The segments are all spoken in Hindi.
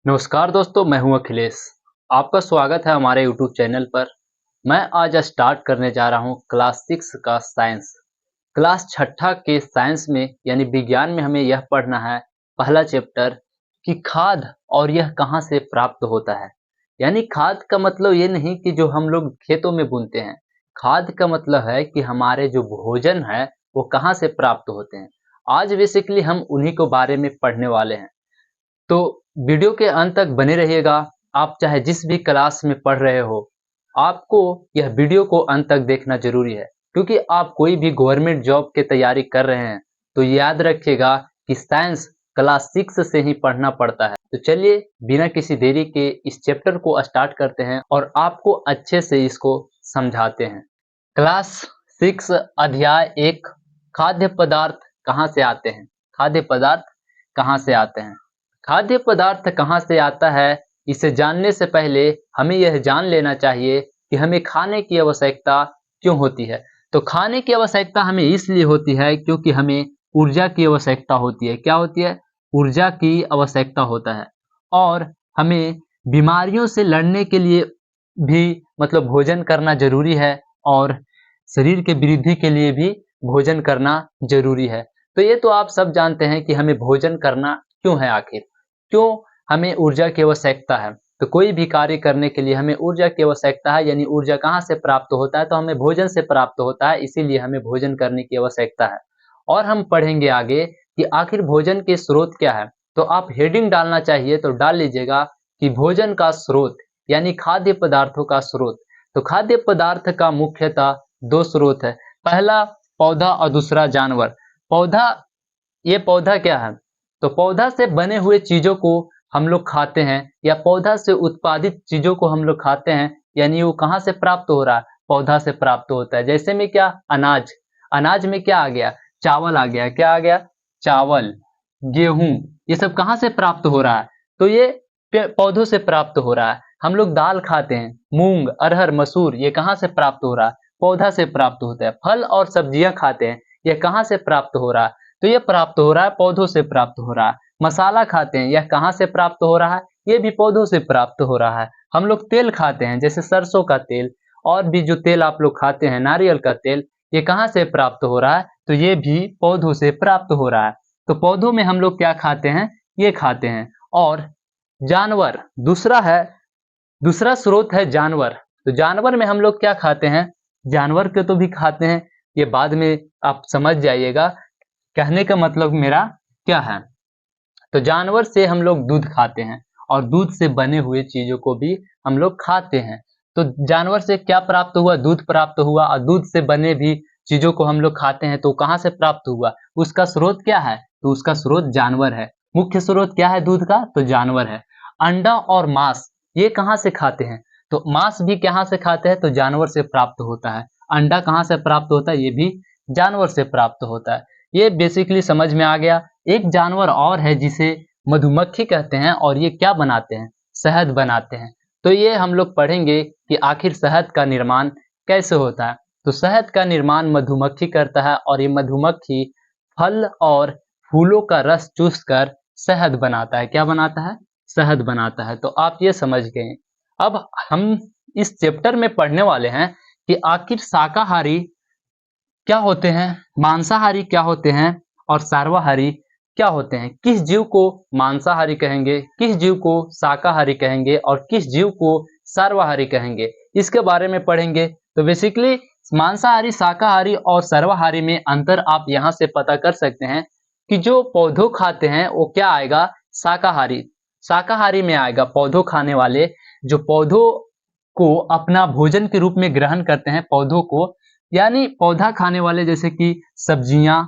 नमस्कार दोस्तों, मैं हूं अखिलेश। आपका स्वागत है हमारे यूट्यूब चैनल पर। मैं आज स्टार्ट करने जा रहा हूं क्लास 6 का साइंस। क्लास छठा के साइंस में यानी विज्ञान में हमें यह पढ़ना है पहला चैप्टर कि खाद और यह कहां से प्राप्त होता है। यानी खाद का मतलब ये नहीं कि जो हम लोग खेतों में बुनते हैं। खाद का मतलब है कि हमारे जो भोजन है वो कहां से प्राप्त होते हैं। आज बेसिकली हम उन्हीं को बारे में पढ़ने वाले हैं। तो वीडियो के अंत तक बने रहिएगा। आप चाहे जिस भी क्लास में पढ़ रहे हो, आपको यह वीडियो को अंत तक देखना जरूरी है, क्योंकि आप कोई भी गवर्नमेंट जॉब की तैयारी कर रहे हैं तो याद रखिएगा कि साइंस क्लास 6 से ही पढ़ना पड़ता है। तो चलिए बिना किसी देरी के इस चैप्टर को स्टार्ट करते हैं और आपको अच्छे से इसको समझाते हैं। क्लास 6 अध्याय 1 खाद्य पदार्थ कहाँ से आते हैं। खाद्य पदार्थ कहाँ से आते हैं। खाद्य पदार्थ कहाँ से आता है, इसे जानने से पहले हमें यह जान लेना चाहिए कि हमें खाने की आवश्यकता क्यों होती है। तो खाने की आवश्यकता हमें इसलिए होती है क्योंकि हमें ऊर्जा की आवश्यकता होती है। क्या होती है? ऊर्जा की आवश्यकता होता है। और हमें बीमारियों से लड़ने के लिए भी मतलब भोजन करना जरूरी है, और शरीर के वृद्धि के लिए भी भोजन करना जरूरी है। तो ये तो आप सब जानते हैं कि हमें भोजन करना क्यों है। आखिर क्यों हमें ऊर्जा की आवश्यकता है। तो कोई भी कार्य करने के लिए हमें ऊर्जा की आवश्यकता है, यानी ऊर्जा कहाँ से प्राप्त होता है, तो हमें भोजन से प्राप्त होता है। इसीलिए हमें भोजन करने की आवश्यकता है। और हम पढ़ेंगे आगे कि आखिर भोजन के स्रोत क्या है। तो आप हेडिंग डालना चाहिए तो डाल लीजिएगा कि भोजन का स्रोत यानी खाद्य पदार्थों का स्रोत। तो खाद्य पदार्थ का मुख्यतः दो स्रोत है। पहला पौधा और दूसरा जानवर। पौधा, ये पौधा क्या है? तो पौधा से बने हुए चीजों को हम लोग खाते हैं, या पौधा से उत्पादित चीजों को हम लोग खाते हैं। यानी वो कहाँ से प्राप्त हो रहा है? पौधा से प्राप्त होता है। जैसे में क्या? अनाज। अनाज में क्या आ गया? चावल आ गया। क्या आ गया? चावल, गेहूं। ये सब कहाँ से प्राप्त हो रहा है? तो ये पौधों से प्राप्त हो रहा है। हम लोग दाल खाते हैं, मूंग, अरहर, मसूर, ये कहाँ से प्राप्त हो रहा है? पौधा से प्राप्त होता है। फल और सब्जियां खाते हैं, ये कहाँ से प्राप्त हो रहा है? तो ये प्राप्त हो रहा है, पौधों से प्राप्त हो रहा है। मसाला खाते हैं, यह कहाँ से प्राप्त हो रहा है? ये भी पौधों से प्राप्त हो रहा है। हम लोग तेल खाते हैं, जैसे सरसों का तेल, और भी जो तेल आप लोग खाते हैं, नारियल का तेल, ये कहाँ से प्राप्त हो रहा है? तो ये भी पौधों से प्राप्त हो रहा है। तो पौधों में हम लोग क्या खाते हैं? ये खाते हैं। और जानवर दूसरा है, दूसरा स्रोत है जानवर। तो जानवर में हम लोग क्या खाते हैं? जानवर के तो भी खाते हैं, ये बाद में आप समझ जाइएगा कहने का मतलब मेरा क्या है। तो जानवर से हम लोग दूध खाते हैं, और दूध से बने हुए चीजों को भी हम लोग खाते हैं। तो जानवर से क्या प्राप्त हुआ? दूध प्राप्त हुआ। और दूध से बने भी चीजों को हम लोग खाते हैं, तो कहाँ से प्राप्त हुआ? उसका स्रोत क्या है? तो उसका स्रोत जानवर है। मुख्य स्रोत क्या है दूध का? तो जानवर है। अंडा और मांस ये कहाँ से खाते हैं? तो मांस भी कहाँ से खाते हैं? तो जानवर से प्राप्त होता है। अंडा कहाँ से प्राप्त होता है? ये भी जानवर से प्राप्त होता है। ये बेसिकली समझ में आ गया। एक जानवर और है जिसे मधुमक्खी कहते हैं, और ये क्या बनाते हैं? शहद बनाते हैं। तो ये हम लोग पढ़ेंगे कि आखिर शहद का निर्माण कैसे होता है। तो शहद का निर्माण मधुमक्खी करता है, और ये मधुमक्खी फल और फूलों का रस चूसकर शहद बनाता है। क्या बनाता है? शहद बनाता है। तो आप ये समझ गए। अब हम इस चैप्टर में पढ़ने वाले हैं कि आखिर शाकाहारी क्या होते हैं, मांसाहारी क्या होते हैं, और सर्वाहारी क्या होते हैं। किस जीव को मांसाहारी कहेंगे, किस जीव को शाकाहारी कहेंगे, और किस जीव को सर्वाहारी कहेंगे, इसके बारे में पढ़ेंगे। तो बेसिकली मांसाहारी, शाकाहारी और सर्वाहारी में अंतर आप यहाँ से पता कर सकते हैं कि जो पौधों खाते हैं वो क्या आएगा? शाकाहारी। शाकाहारी में आएगा पौधों खाने वाले, जो पौधों को अपना भोजन के रूप में ग्रहण करते हैं। पौधों को यानी पौधा खाने वाले, जैसे कि सब्जियां,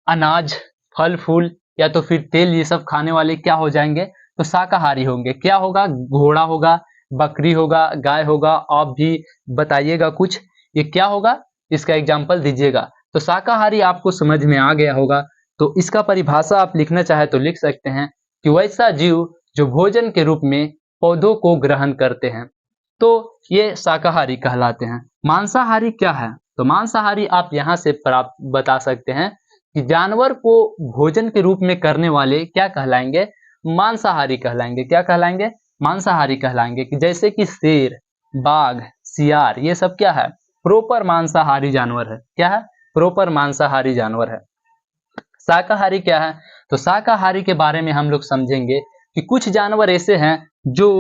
अनाज, फल फूल, या तो फिर तेल, ये सब खाने वाले क्या हो जाएंगे? तो शाकाहारी होंगे। क्या होगा? घोड़ा होगा, बकरी होगा, गाय होगा। आप भी बताइएगा कुछ, ये क्या होगा? इसका एग्जाम्पल दीजिएगा। तो शाकाहारी आपको समझ में आ गया होगा। तो इसका परिभाषा आप लिखना चाहे तो लिख सकते हैं कि वैसा जीव जो भोजन के रूप में पौधों को ग्रहण करते हैं, तो ये शाकाहारी कहलाते हैं। मांसाहारी क्या है? तो मांसाहारी आप यहाँ से प्राप्त बता सकते हैं कि जानवर को भोजन के रूप में करने वाले क्या कहलाएंगे? मांसाहारी कहलाएंगे। क्या कहलाएंगे? मांसाहारी कहलाएंगे। कि जैसे कि शेर, बाघ, सियार, ये सब क्या है? प्रॉपर मांसाहारी जानवर है। क्या है? प्रॉपर मांसाहारी जानवर है। शाकाहारी क्या है? तो शाकाहारी के बारे में हम लोग समझेंगे कि कुछ जानवर ऐसे हैं जो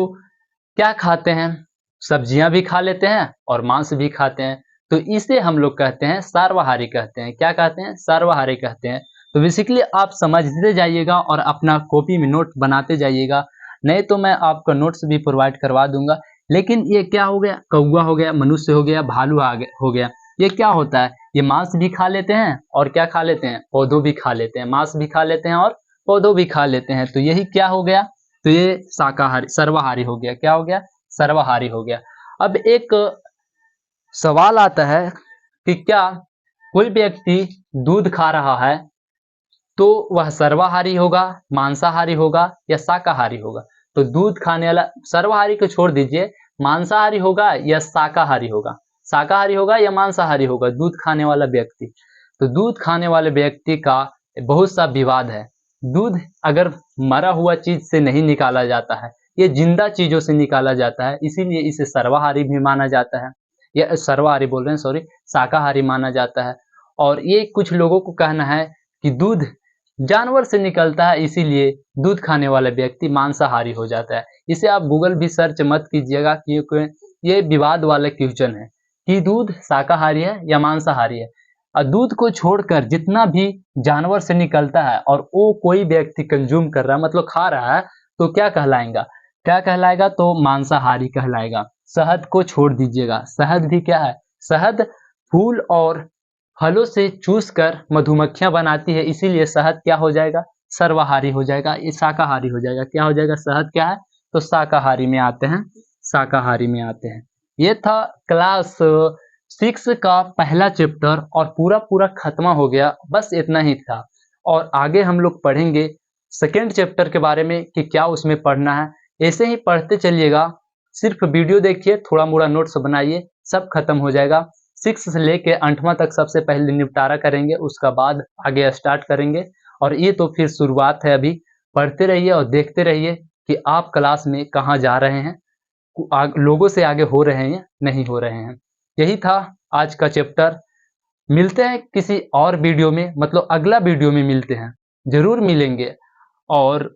क्या खाते हैं? सब्जियां भी खा लेते हैं और मांस भी खाते हैं। तो इसे हम लोग कहते हैं सर्वाहारी कहते हैं। क्या कहते हैं? सर्वाहारी कहते हैं। तो बेसिकली आप समझते जाइएगा और अपना कॉपी में नोट बनाते जाइएगा, नहीं तो मैं आपका नोट्स भी प्रोवाइड करवा दूंगा। लेकिन ये क्या हो गया? कौवा हो गया, मनुष्य हो गया, भालू हो गया, ये क्या होता है? ये मांस भी खा लेते हैं और क्या खा लेते हैं? पौधों भी खा लेते हैं। मांस भी खा लेते हैं और पौधों भी खा लेते हैं। तो यही क्या हो गया? तो ये शाकाहारी सर्वाहारी हो गया। क्या हो गया? सर्वाहारी हो गया। अब एक सवाल आता है कि क्या कोई व्यक्ति दूध खा रहा है तो वह सर्वाहारी होगा, मांसाहारी होगा या शाकाहारी होगा? तो दूध खाने वाला, सर्वाहारी को छोड़ दीजिए, मांसाहारी होगा या शाकाहारी होगा? शाकाहारी होगा या मांसाहारी होगा दूध खाने वाला व्यक्ति? तो दूध खाने वाले व्यक्ति का बहुत सा विवाद है। दूध अगर मरा हुआ चीज से नहीं निकाला जाता है, ये जिंदा चीजों से निकाला जाता है, इसीलिए इसे सर्वाहारी भी माना जाता है। या सर्वाहारी बोल रहे हैं, सॉरी, शाकाहारी माना जाता है। और ये कुछ लोगों को कहना है कि दूध जानवर से निकलता है, इसीलिए दूध खाने वाला व्यक्ति मांसाहारी हो जाता है। इसे आप गूगल भी सर्च मत कीजिएगा, क्योंकि ये विवाद वाला क्वेश्चन है कि दूध शाकाहारी है या मांसाहारी है। और दूध को छोड़कर जितना भी जानवर से निकलता है और वो कोई व्यक्ति कंज्यूम कर रहा है, मतलब खा रहा है, तो क्या कहलाएगा? क्या कहलाएगा? तो मांसाहारी कहलाएगा। शहद को छोड़ दीजिएगा, शहद भी क्या है? शहद फूल और फलों से चूस कर मधुमक्खियां बनाती है, इसीलिए शहद क्या हो जाएगा? सर्वाहारी हो जाएगा, ये शाकाहारी हो जाएगा। क्या हो जाएगा? शहद क्या है? तो शाकाहारी में आते हैं, शाकाहारी में आते हैं। ये था क्लास 6 का पहला चैप्टर और पूरा पूरा खत्म हो गया। बस इतना ही था। और आगे हम लोग पढ़ेंगे सेकेंड चैप्टर के बारे में कि क्या उसमें पढ़ना है। ऐसे ही पढ़ते चलिएगा, सिर्फ वीडियो देखिए, थोड़ा मोड़ा नोट्स बनाइए, सब खत्म हो जाएगा। 6 से लेके 8वां तक सबसे पहले निपटारा करेंगे, उसका बाद आगे स्टार्ट करेंगे। और ये तो फिर शुरुआत है अभी। पढ़ते रहिए और देखते रहिए कि आप क्लास में कहाँ जा रहे हैं, लोगों से आगे हो रहे हैं, नहीं हो रहे हैं। यही था आज का चैप्टर। मिलते हैं किसी और वीडियो में, मतलब अगला वीडियो में मिलते हैं, जरूर मिलेंगे। और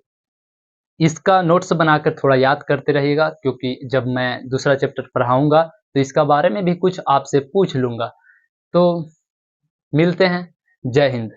इसका नोट्स बनाकर थोड़ा याद करते रहिएगा, क्योंकि जब मैं दूसरा चैप्टर पढ़ाऊंगा तो इसका बारे में भी कुछ आपसे पूछ लूंगा। तो मिलते हैं। जय हिंद।